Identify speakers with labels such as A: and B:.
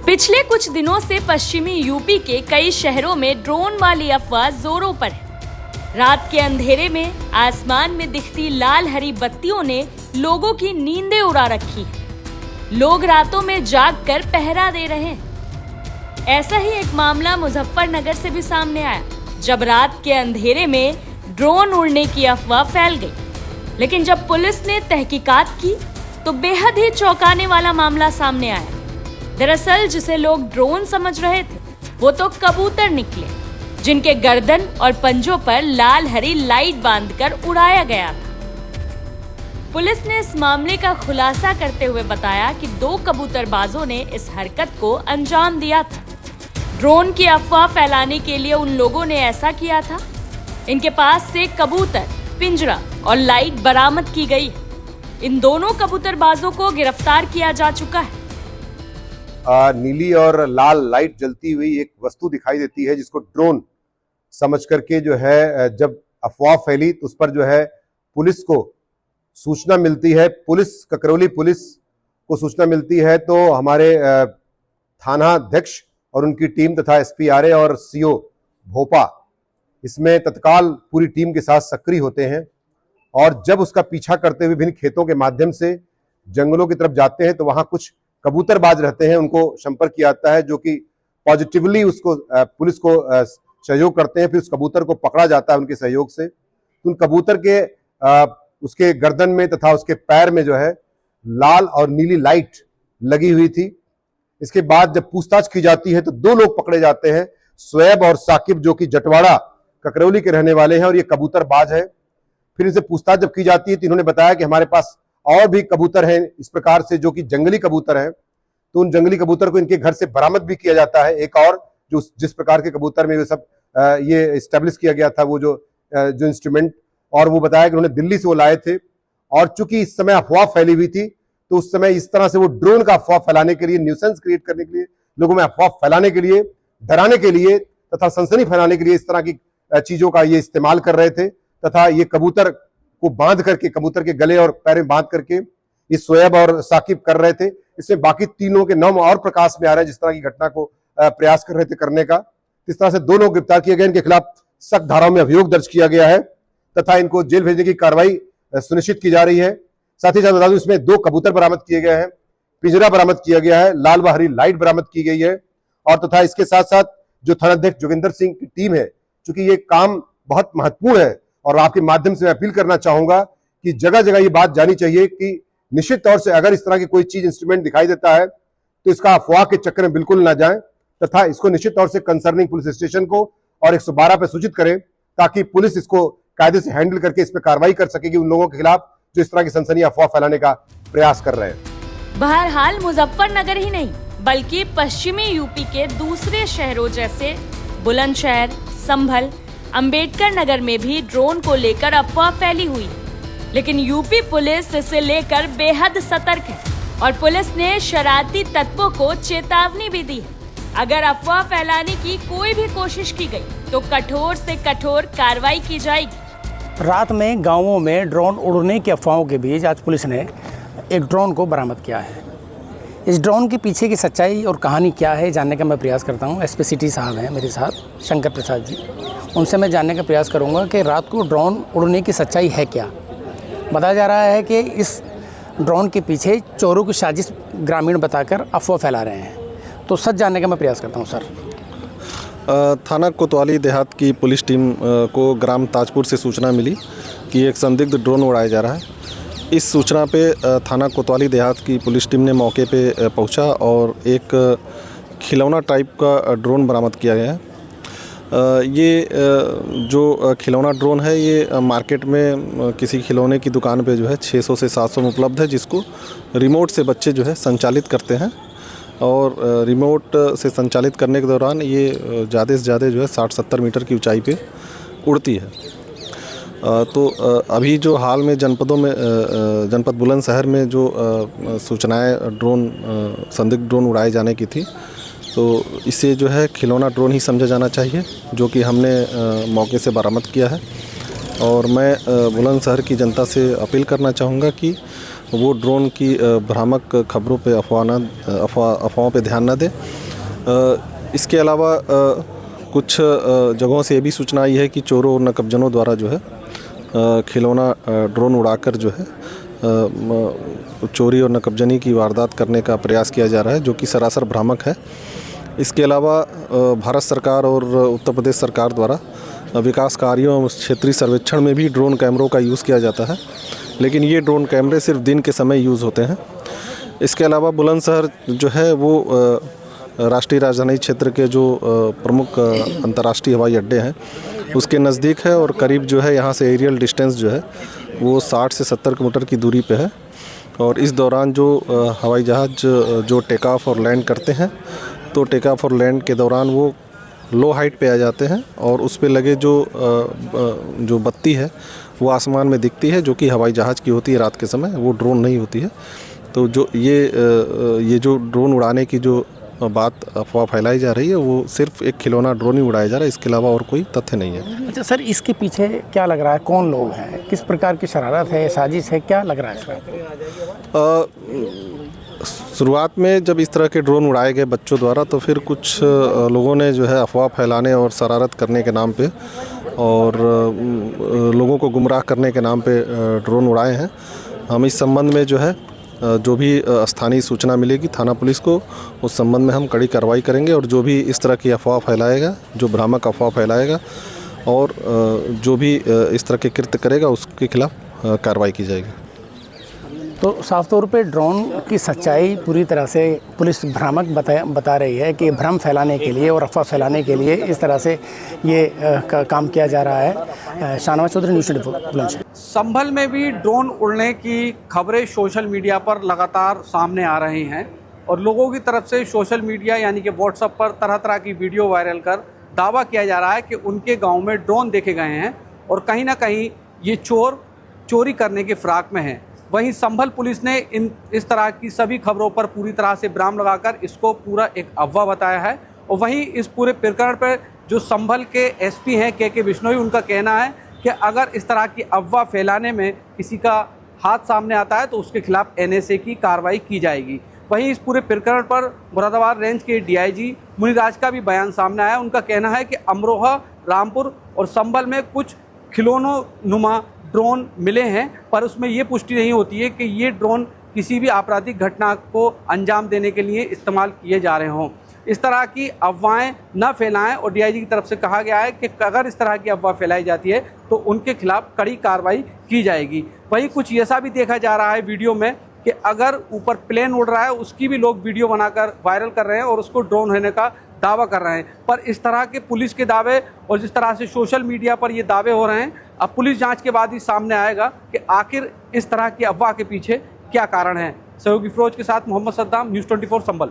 A: पिछले कुछ दिनों से पश्चिमी यूपी के कई शहरों में ड्रोन वाली अफवाह जोरों पर है। रात के अंधेरे में आसमान में दिखती लाल हरी बत्तियों ने लोगों की नींदें उड़ा रखी है। लोग रातों में जाग कर पहरा दे रहे हैं। ऐसा ही एक मामला मुजफ्फरनगर से भी सामने आया, जब रात के अंधेरे में ड्रोन उड़ने की अफवाह फैल गई। लेकिन जब पुलिस ने तहकीकात की तो बेहद ही चौंकाने वाला मामला सामने आया। दरअसल जिसे लोग ड्रोन समझ रहे थे वो तो कबूतर निकले, जिनके गर्दन और पंजों पर लाल हरी लाइट बांधकर उड़ाया गया था। पुलिस ने इस मामले का खुलासा करते हुए बताया कि 2 कबूतरबाजों ने इस हरकत को अंजाम दिया था। ड्रोन की अफवाह फैलाने के लिए उन लोगों ने ऐसा किया था। इनके पास से कबूतर, पिंजरा और लाइट बरामद की गई। इन दोनों कबूतरबाजों को गिरफ्तार किया जा चुका है।
B: नीली और लाल लाइट जलती हुई एक वस्तु दिखाई देती है, जिसको ड्रोन समझ करके जो है जब अफवाह फैली तो उस पर जो है पुलिस को सूचना मिलती है। ककरौली पुलिस को सूचना मिलती है तो हमारे थाना अध्यक्ष और उनकी टीम तथा SPRA और CO भोपा इसमें तत्काल पूरी टीम के साथ सक्रिय होते हैं और जब उसका पीछा करते हुए विभिन्न खेतों के माध्यम से जंगलों की तरफ जाते हैं तो वहां कुछ कबूतरबाज रहते हैं, उनको संपर्क किया जाता है, जो कि पॉजिटिवली उसको पुलिस को सहयोग करते हैं। फिर उस कबूतर को पकड़ा जाता है उनके सहयोग से। तो उन कबूतर के उसके गर्दन में तथा उसके पैर में जो है लाल और नीली लाइट लगी हुई थी। इसके बाद जब पूछताछ की जाती है तो 2 लोग पकड़े जाते हैं, शोएब और साकिब, जो कि जटवाड़ा ककरौली के रहने वाले हैं और ये कबूतरबाज है। फिर इनसे पूछताछ जब की जाती है तो इन्होंने बताया कि हमारे पास और भी कबूतर हैं इस प्रकार से, जो कि जंगली कबूतर हैं। तो उन जंगली कबूतर को इनके घर से बरामद भी किया जाता है। एक और जो जिस प्रकार के कबूतर में ये सब ये एस्टेब्लिश किया गया था, वो जो इंस्ट्रूमेंट, और वो बताया कि उन्होंने दिल्ली से वो लाए थे। और चूंकि इस समय अफवाह फैली हुई थी तो उस समय इस तरह से वो ड्रोन का अफवाह फैलाने के लिए, न्यूसेंस क्रिएट करने के लिए, लोगों में अफवाह फैलाने के लिए, डराने के लिए तथा सनसनी फैलाने के लिए इस तरह की चीजों का ये इस्तेमाल कर रहे थे। तथा ये कबूतर को बांध करके, कबूतर के गले और पैर में बांध करके ये शोएब और साकिब कर रहे थे। इसमें बाकी तीनों के नाम और प्रकाश में आ रहे हैं, जिस तरह की घटना को प्रयास कर रहे थे करने का। इस तरह से 2 लोग गिरफ्तार किए गए। इनके खिलाफ सख्त धाराओं में अभियोग दर्ज किया गया है तथा इनको जेल भेजने की कार्रवाई सुनिश्चित की जा रही है। साथ ही साथ बता दूं, इसमें 2 कबूतर बरामद किए गए हैं, पिंजरा बरामद किया गया है, लाल व हरी लाइट बरामद की गई है। और तथा इसके साथ साथ जो थानाध्यक्ष जोगिंदर सिंह की टीम है, चूंकि ये काम बहुत महत्वपूर्ण है और आपके माध्यम से मैं अपील करना चाहूंगा कि जगह जगह ये बात जानी चाहिए कि निश्चित तौर से अगर इस तरह की कोई चीज, इंस्ट्रूमेंट दिखाई देता है तो इसका अफवाह के चक्कर में बिल्कुल ना जाएं तथा इसको निश्चित तौर से कंसर्निंग पुलिस स्टेशन को और 112 पे सूचित करें, ताकि पुलिस इसको कायदे से हैंडल करके इस पे कार्रवाई कर सकेगी उन लोगों के खिलाफ जो इस तरह की सनसनी अफवाह फैलाने का प्रयास कर रहे हैं।
A: बहरहाल मुजफ्फरनगर ही नहीं बल्कि पश्चिमी यूपी के दूसरे शहरों जैसे बुलंदशहर, संभल, अंबेडकर नगर में भी ड्रोन को लेकर अफवाह फैली हुई है। लेकिन यूपी पुलिस इसे लेकर बेहद सतर्क है और पुलिस ने शरारती तत्वों को चेतावनी भी दी है। अगर अफवाह फैलाने की कोई भी कोशिश की गई तो कठोर से कठोर कार्रवाई की जाएगी।
C: रात में गांवों में ड्रोन उड़ने की अफवाहों के बीच आज पुलिस ने एक ड्रोन को बरामद किया है। इस ड्रोन के पीछे की सच्चाई और कहानी क्या है जानने का मैं प्रयास करता हूँ। SP सिटी साहब हैं मेरे साथ, शंकर प्रसाद जी, उनसे मैं जानने का प्रयास करूँगा कि रात को ड्रोन उड़ने की सच्चाई है क्या। बताया जा रहा है कि इस ड्रोन के पीछे चोरों की साजिश ग्रामीण बताकर अफवाह फैला रहे हैं, तो सच जानने का मैं प्रयास करता हूँ। सर,
D: थाना कोतवाली देहात की पुलिस टीम को ग्राम ताजपुर से सूचना मिली कि एक संदिग्ध ड्रोन उड़ाया जा रहा है। इस सूचना पे थाना कोतवाली देहात की पुलिस टीम ने मौके पे पहुंचा और एक खिलौना टाइप का ड्रोन बरामद किया गया है। ये जो खिलौना ड्रोन है ये मार्केट में किसी खिलौने की दुकान पे जो है 600 से 700 में उपलब्ध है, जिसको रिमोट से बच्चे जो है संचालित करते हैं और रिमोट से संचालित करने के दौरान ये ज़्यादा से ज़्यादा जो है 60-70 मीटर की ऊंचाई पे उड़ती है। तो अभी जो हाल में जनपद बुलंदशहर में जो सूचनाएं संदिग्ध ड्रोन उड़ाए जाने की थी, तो इसे जो है खिलौना ड्रोन ही समझा जाना चाहिए, जो कि हमने मौके से बरामद किया है। और मैं बुलंदशहर की जनता से अपील करना चाहूँगा कि वो ड्रोन की भ्रामक खबरों पे अफवाहों पे ध्यान न दें। इसके अलावा कुछ जगहों से ये भी सूचना आई है कि चोरों और नकबजनों द्वारा जो है खिलौना ड्रोन उड़ाकर जो है चोरी और नकबजनी की वारदात करने का प्रयास किया जा रहा है, जो कि सरासर भ्रामक है। इसके अलावा भारत सरकार और उत्तर प्रदेश सरकार द्वारा विकास कार्यों और क्षेत्रीय सर्वेक्षण में भी ड्रोन कैमरों का यूज़ किया जाता है, लेकिन ये ड्रोन कैमरे सिर्फ दिन के समय यूज़ होते हैं। इसके अलावा बुलंदशहर जो है वो राष्ट्रीय राजधानी क्षेत्र के जो प्रमुख अंतर्राष्ट्रीय हवाई अड्डे हैं उसके नज़दीक है, और करीब जो है यहाँ से एरियल डिस्टेंस जो है वो 60 से 70 किलोमीटर की दूरी पे है। और इस दौरान जो हवाई जहाज़ जो टेक ऑफ और लैंड करते हैं, तो टेक ऑफ और लैंड के दौरान वो लो हाइट पे आ जाते हैं और उस पे लगे जो बत्ती है वो आसमान में दिखती है, जो कि हवाई जहाज़ की होती है रात के समय, वो ड्रोन नहीं होती है। तो जो ये जो ड्रोन उड़ाने की जो बात अफवाह फैलाई जा रही है वो सिर्फ एक खिलौना ड्रोन ही उड़ाया जा रहा है, इसके अलावा और कोई तथ्य नहीं है।
C: अच्छा सर, इसके पीछे क्या लग रहा है, कौन लोग हैं, किस प्रकार की शरारत है, साजिश है, क्या लग रहा है इसमें?
D: शुरुआत में जब इस तरह के ड्रोन उड़ाए गए बच्चों द्वारा, तो फिर कुछ लोगों ने जो है अफवाह फैलाने और शरारत करने के नाम पे और लोगों को गुमराह करने के नाम पे ड्रोन उड़ाए हैं। हम इस संबंध में जो है जो भी स्थानीय सूचना मिलेगी थाना पुलिस को, उस संबंध में हम कड़ी कार्रवाई करेंगे, और जो भी इस तरह की अफवाह फैलाएगा, जो भ्रामक अफवाह फैलाएगा और जो भी इस तरह के कृत्य करेगा उसके खिलाफ कार्रवाई की जाएगी।
C: तो साफ तौर पे ड्रोन की सच्चाई पूरी तरह से पुलिस भ्रामक बता रही है कि भ्रम फैलाने के लिए और अफवाह फैलाने के लिए इस तरह से ये काम किया जा रहा है। शाहनवाज चौधरी, न्यूज़ 24 बुलंदशहर।
E: संभल में भी ड्रोन उड़ने की खबरें सोशल मीडिया पर लगातार सामने आ रही हैं और लोगों की तरफ से सोशल मीडिया यानी कि व्हाट्सएप पर तरह तरह की वीडियो वायरल कर दावा किया जा रहा है कि उनके गांव में ड्रोन देखे गए हैं और कहीं ना कहीं ये चोर चोरी करने के फिराक में हैं। वहीं संभल पुलिस ने इस तरह की सभी खबरों पर पूरी तरह से विराम लगाकर इसको पूरा एक अफवाह बताया है। और वहीं इस पूरे प्रकरण पर जो संभल के एसपी हैं के बिश्नोई, उनका कहना है कि अगर इस तरह की अफवाह फैलाने में किसी का हाथ सामने आता है तो उसके खिलाफ एनएसए की कार्रवाई की जाएगी। वहीं इस पूरे प्रकरण पर मुरादाबाद रेंज के डीआईजी मुनिराज का भी बयान सामने आया। उनका कहना है कि अमरोहा, रामपुर और संभल में कुछ खिलौनों नुमा ड्रोन मिले हैं, पर उसमें ये पुष्टि नहीं होती है कि ये ड्रोन किसी भी आपराधिक घटना को अंजाम देने के लिए इस्तेमाल किए जा रहे हों। इस तरह की अफवाहें न फैलाएं और डीआईजी की तरफ से कहा गया है कि अगर इस तरह की अफवाह फैलाई जाती है तो उनके खिलाफ कड़ी कार्रवाई की जाएगी। वहीं कुछ ऐसा भी देखा जा रहा है वीडियो में कि अगर ऊपर प्लेन उड़ रहा है उसकी भी लोग वीडियो बनाकर वायरल कर रहे हैं और उसको ड्रोन होने का दावा कर रहे हैं। पर इस तरह के पुलिस के दावे और जिस तरह से सोशल मीडिया पर ये दावे हो रहे हैं, अब पुलिस जांच के बाद ही सामने आएगा कि आखिर इस तरह की अफवाह के पीछे क्या कारण है। सहयोगी फिरोज के साथ मोहम्मद सद्दाम, न्यूज़ 24 संभल।